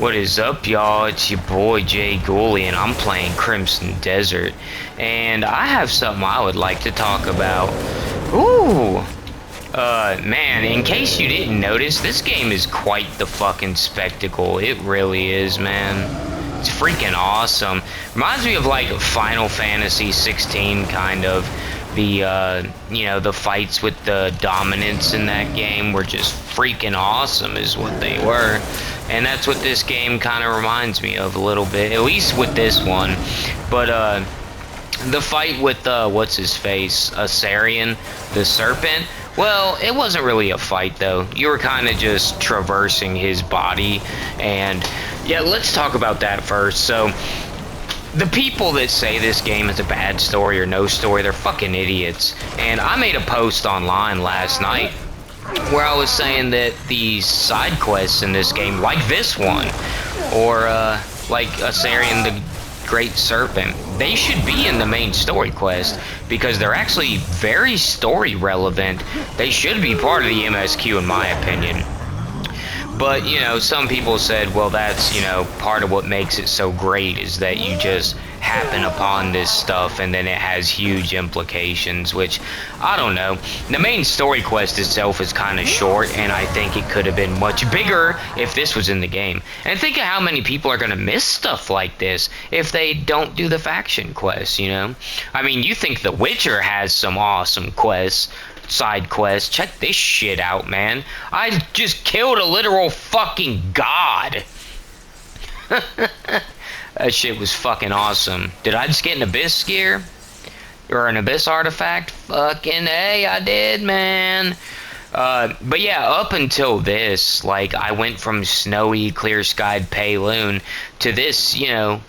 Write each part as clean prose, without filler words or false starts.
What is up, y'all? It's your boy Jay Gooley, and I'm playing Crimson Desert. And I have something I would like to talk about. Ooh! Man, in case you didn't notice, this game is quite the fucking spectacle. It really is, man. It's freaking awesome. Reminds me of like Final Fantasy 16, kind of. The fights with the dominance in that game were just freaking awesome is what they were. And that's what this game kind of reminds me of a little bit, at least with this one. But, the fight with, what's his face, Asarian, the serpent, well, it wasn't really a fight, though. You were kind of just traversing his body, and, yeah, let's talk about that first. So, the people that say this game is a bad story or no story, they're fucking idiots. And I made a post online last night where I was saying that the side quests in this game, like this one, or like Asarian the Great Serpent, they should be in the main story quest because they're actually very story relevant. They should be part of the MSQ in my opinion. But, you know, some people said, well, that's, you know, part of what makes it so great is that you just happen upon this stuff and then it has huge implications, which, I don't know. The main story quest itself is kind of short, and I think it could have been much bigger if this was in the game. And think of how many people are going to miss stuff like this if they don't do the faction quests, you know? I mean, you think The Witcher has some awesome quests, side quest. Check this shit out, man. I just killed a literal fucking god. That shit was fucking awesome. Did I just get an abyss gear? Or an abyss artifact? Fucking A, I did, man. But yeah, up until this, like, I went from snowy, clear-skied Payloon to this, you know,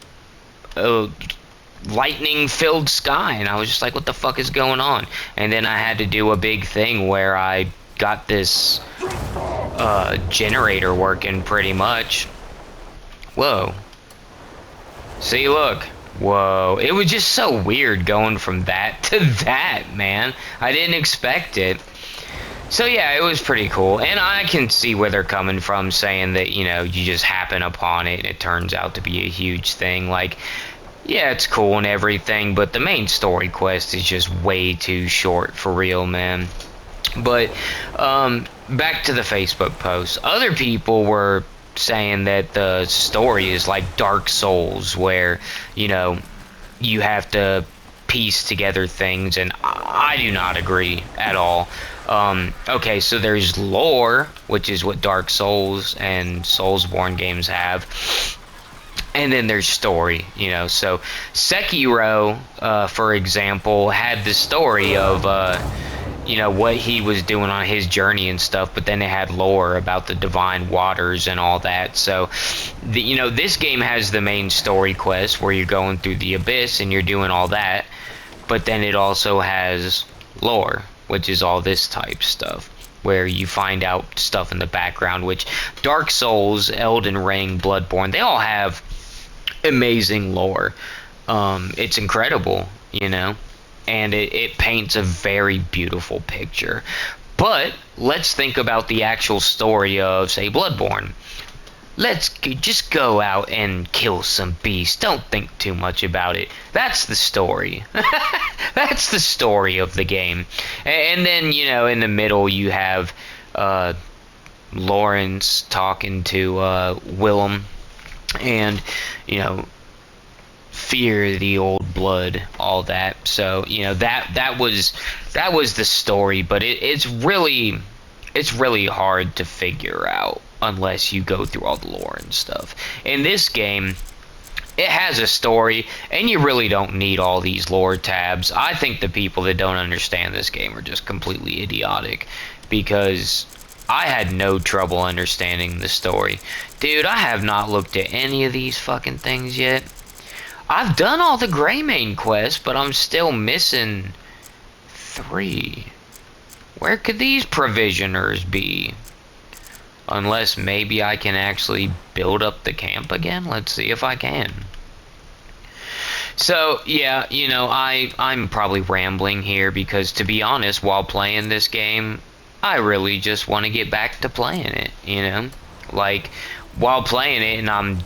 lightning-filled sky, and I was just like, what the fuck is going on? And then I had to do a big thing where I got this generator working pretty much. Whoa. See, look. Whoa. It was just so weird going from that to that, man. I didn't expect it. So yeah, it was pretty cool, and I can see where they're coming from, saying that, you know, you just happen upon it and it turns out to be a huge thing. Like, yeah, it's cool and everything, but the main story quest is just way too short for real, man. But, back to the Facebook post. Other people were saying that the story is like Dark Souls, where, you know, you have to piece together things, and I do not agree at all. Okay, so there's lore, which is what Dark Souls and Soulsborne games have. And then there's story, you know. So Sekiro, for example, had the story of, you know, what he was doing on his journey and stuff, but then it had lore about the divine waters and all that. So, you know, this game has the main story quest where you're going through the abyss and you're doing all that, but then it also has lore, which is all this type stuff, where you find out stuff in the background, which Dark Souls, Elden Ring, Bloodborne, they all have amazing lore. It's incredible, you know, and it paints a very beautiful picture. But let's think about the actual story of, say, Bloodborne. Just go out and kill some beasts. Don't think too much about it. That's the story. That's the story of the game. And then, you know, in the middle you have Lawrence talking to Willem, and, you know, fear the old blood, all that. So, you know, that was the story, but it's really hard to figure out unless you go through all the lore and stuff. In this game, it has a story, and you really don't need all these lore tabs. I think the people that don't understand this game are just completely idiotic, because I had no trouble understanding the story. Dude, I have not looked at any of these fucking things yet. I've done all the Greymane quests, but I'm still missing 3. Where could these provisioners be? Unless maybe I can actually build up the camp again. Let's see if I can. So, yeah, you know, I'm probably rambling here because, to be honest, while playing this game, I really just want to get back to playing it, you know? Like, while playing it, and I'm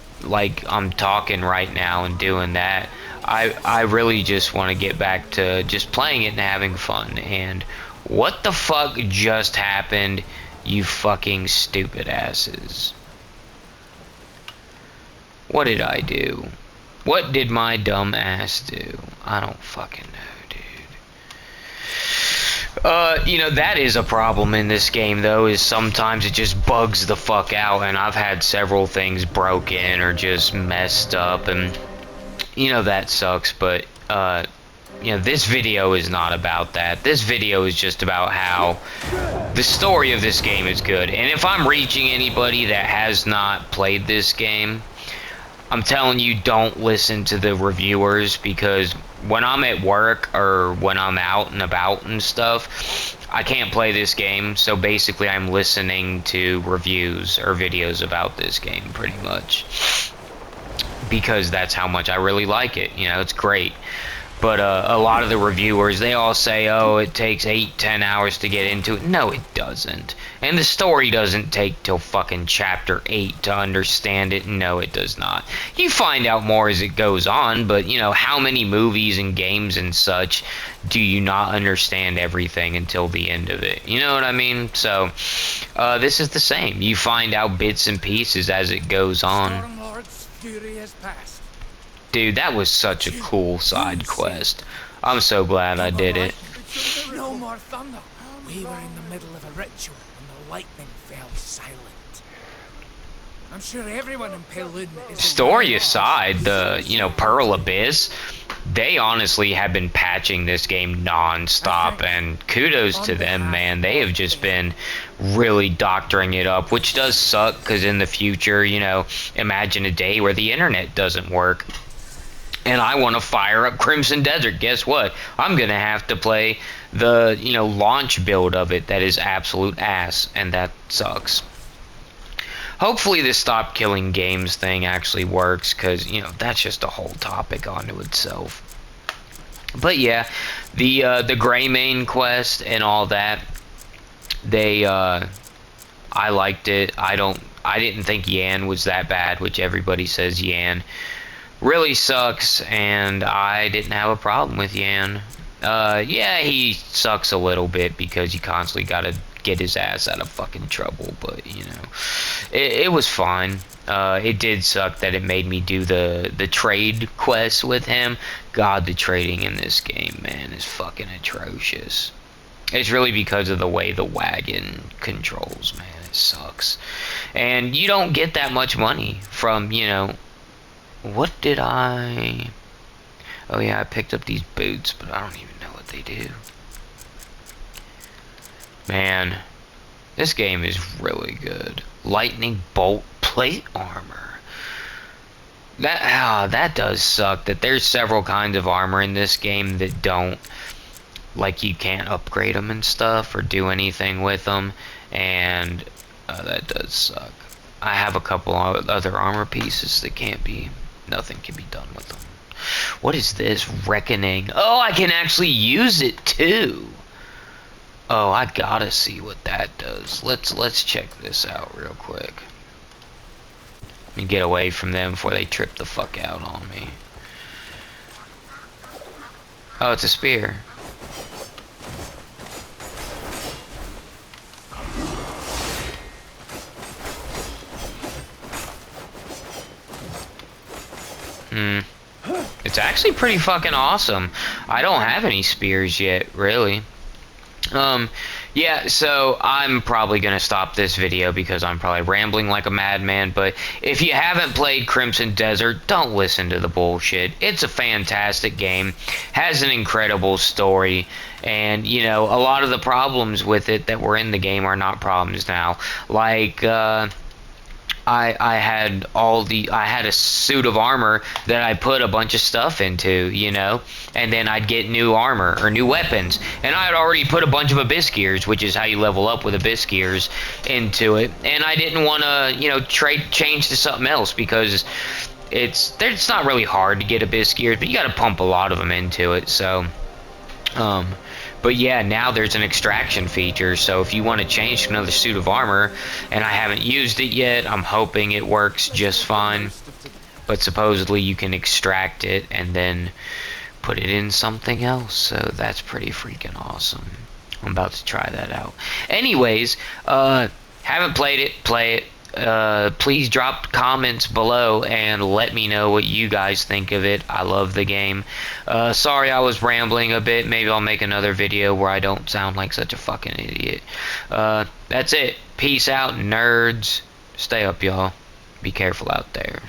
talking right now and doing that, I really just want to get back to just playing it and having fun. And what the fuck just happened, you fucking stupid asses? What did I do? What did my dumb ass do? I don't fucking know, dude. You know, that is a problem in this game, though, is sometimes it just bugs the fuck out, and I've had several things broken or just messed up, and, you know, that sucks, but, you know, this video is not about that. This video is just about how the story of this game is good, and if I'm reaching anybody that has not played this game, I'm telling you, don't listen to the reviewers, because when I'm at work or when I'm out and about and stuff, I can't play this game, so basically I'm listening to reviews or videos about this game pretty much, because that's how much I really like it. You know, it's great. But a lot of the reviewers, they all say, oh, it takes 8-10 hours to get into it. No, it doesn't. And the story doesn't take till fucking chapter 8 to understand it. No, it does not. You find out more as it goes on, but, you know, how many movies and games and such do you not understand everything until the end of it? You know what I mean? So, this is the same. You find out bits and pieces as it goes on. Stormlord's fury has passed. Dude, that was such a cool side quest. I'm so glad I did it. No more thunder. We were in the middle of a ritual and the lightning fell silent. I'm sure everyone in Pelune is... Story aside, the, you know, Pearl Abyss, they honestly have been patching this game non-stop, and kudos to them, man. They have just been really doctoring it up, which does suck, because in the future, you know, imagine a day where the internet doesn't work. And I want to fire up Crimson Desert. Guess what? I'm going to have to play the, you know, launch build of it that is absolute ass, and that sucks. Hopefully this stop killing games thing actually works, because, you know, that's just a whole topic onto itself. But yeah, the Greymane quest and all that, they, I liked it. I didn't think Yan was that bad, which everybody says Yan really sucks, and I didn't have a problem with Yan. Yeah, he sucks a little bit because you constantly gotta get his ass out of fucking trouble, but, you know, it was fine. It did suck that it made me do the trade quest with him. God, the trading in this game, man, is fucking atrocious. It's really because of the way the wagon controls, man. It sucks. And you don't get that much money from, you know, what did I... Oh yeah, I picked up these boots, but I don't even know what they do. Man, this game is really good. Lightning bolt plate armor. That does suck that there's several kinds of armor in this game that don't, like, you can't upgrade them and stuff or do anything with them, and that does suck. I have a couple other armor pieces that nothing can be done with them. What is this? Reckoning. Oh, I can actually use it too. Oh, I gotta see what that does. Let's check this out real quick. Let me get away from them before they trip the fuck out on me. Oh, it's a spear. It's actually pretty fucking awesome. I don't have any spears yet, really. Yeah, so I'm probably gonna stop this video because I'm probably rambling like a madman, but if you haven't played Crimson Desert, don't listen to the bullshit. It's a fantastic game, has an incredible story, and, you know, a lot of the problems with it that were in the game are not problems now. Like, I had a suit of armor that I put a bunch of stuff into, you know, and then I'd get new armor or new weapons, and I had already put a bunch of abyss gears, which is how you level up with abyss gears, into it, and I didn't want to, you know, change to something else because it's not really hard to get abyss gears, but you got to pump a lot of them into it. So, but But yeah, now there's an extraction feature, so if you want to change to another suit of armor, and I haven't used it yet, I'm hoping it works just fine. But supposedly you can extract it and then put it in something else, so that's pretty freaking awesome. I'm about to try that out. Anyways, haven't played it, play it. Please drop comments below and let me know what you guys think of it. I love the game. Sorry I was rambling a bit. Maybe I'll make another video where I don't sound like such a fucking idiot. That's it. Peace out, nerds. Stay up, y'all. Be careful out there.